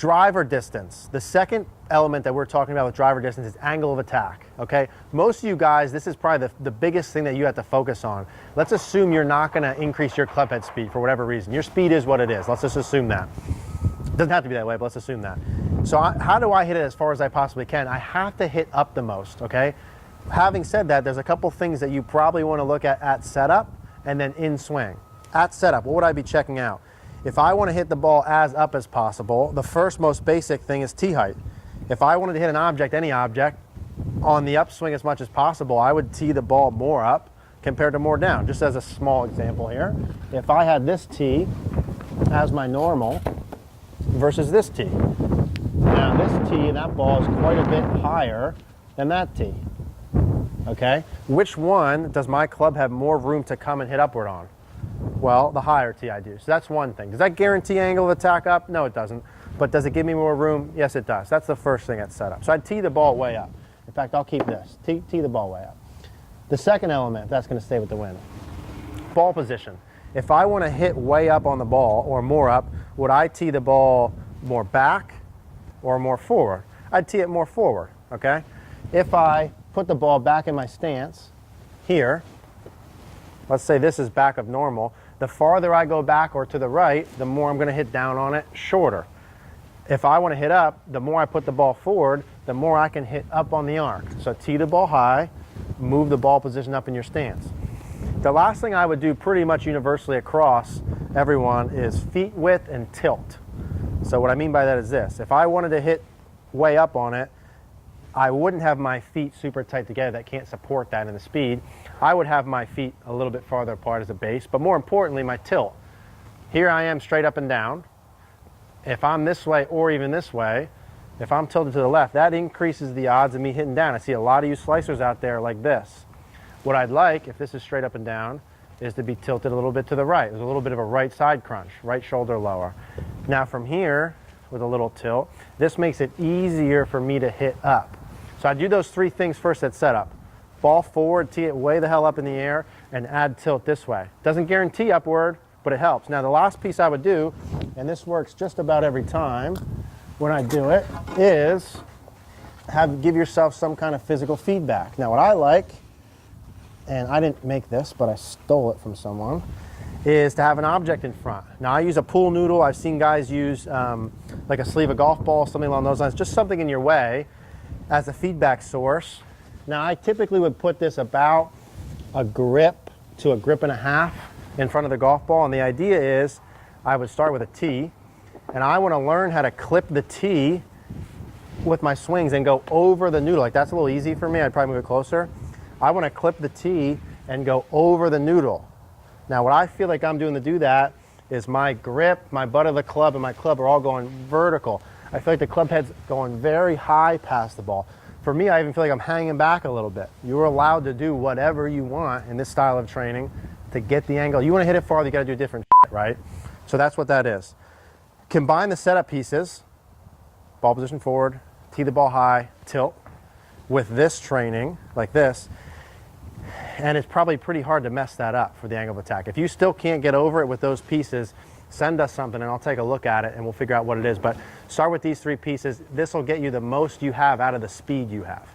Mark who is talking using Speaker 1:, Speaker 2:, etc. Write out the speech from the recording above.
Speaker 1: Driver distance. The second element that we're talking about with driver distance is angle of attack, okay? Most of you guys, this is probably the biggest thing that you have to focus on. Let's assume you're not gonna increase your club head speed for whatever reason. Your speed is what it is. Let's just assume that. It doesn't have to be that way, but let's assume that. So how do I hit it as far as I possibly can? I have to hit up the most, okay? Having said that, there's a couple things that you probably wanna look at setup and then in swing. At setup, what would I be checking out? If I want to hit the ball as up as possible, the first most basic thing is tee height. If I wanted to hit an object, any object, on the upswing as much as possible, I would tee the ball more up compared to more down. Just as a small example here, if I had this tee as my normal versus this tee. Now this tee, that ball is quite a bit higher than that tee. Okay? Which one does my club have more room to come and hit upward on? Well, the higher tee I do. So that's one thing. Does that guarantee angle of attack up? No, it doesn't. But does it give me more room? Yes, it does. That's the first thing at setup. So I'd tee the ball way up. In fact, I'll keep this. Tee the ball way up. The second element, that's going to stay with the wind. Ball position. If I want to hit way up on the ball or more up, would I tee the ball more back or more forward? I'd tee it more forward, okay? If I put the ball back in my stance here, let's say this is back of normal, the farther I go back or to the right, the more I'm going to hit down on it shorter. If I want to hit up, the more I put the ball forward, the more I can hit up on the arc. So tee the ball high, move the ball position up in your stance. The last thing I would do pretty much universally across everyone is feet width and tilt. So what I mean by that is this. If I wanted to hit way up on it, I wouldn't have my feet super tight together. That can't support that in the speed. I would have my feet a little bit farther apart as a base, but more importantly, my tilt. Here I am straight up and down. If I'm this way or even this way, if I'm tilted to the left, that increases the odds of me hitting down. I see a lot of you slicers out there like this. What I'd like, if this is straight up and down, is to be tilted a little bit to the right. There's a little bit of a right side crunch, right shoulder lower. Now from here, with a little tilt, this makes it easier for me to hit up. So I do those three things first at setup. Ball forward, tee it way the hell up in the air, and add tilt this way. Doesn't guarantee upward, but it helps. Now the last piece I would do, and this works just about every time when I do it, is give yourself some kind of physical feedback. Now what I like, and I didn't make this, but I stole it from someone, is to have an object in front. Now I use a pool noodle. I've seen guys use like a sleeve of golf ball, something along those lines, just something in your way as a feedback source. Now I typically would put this about a grip to a grip and a half in front of the golf ball, and the idea is I would start with a tee, and I want to learn how to clip the tee with my swings and go over the noodle. Like that's a little easy for me. I'd probably move it closer. I want to clip the tee and go over the noodle. Now what I feel like I'm doing to do that is my grip, my butt of the club, and my club are all going vertical. I feel like the club head's going very high past the ball. For me, I even feel like I'm hanging back a little bit. You're allowed to do whatever you want in this style of training to get the angle. You want to hit it farther, you got to do different shit, right? So that's what that is. Combine the setup pieces, ball position forward, tee the ball high, tilt, with this training, like this, and it's probably pretty hard to mess that up for the angle of attack. If you still can't get over it with those pieces, send us something and I'll take a look at it and we'll figure out what it is. But start with these three pieces. This will get you the most you have out of the speed you have.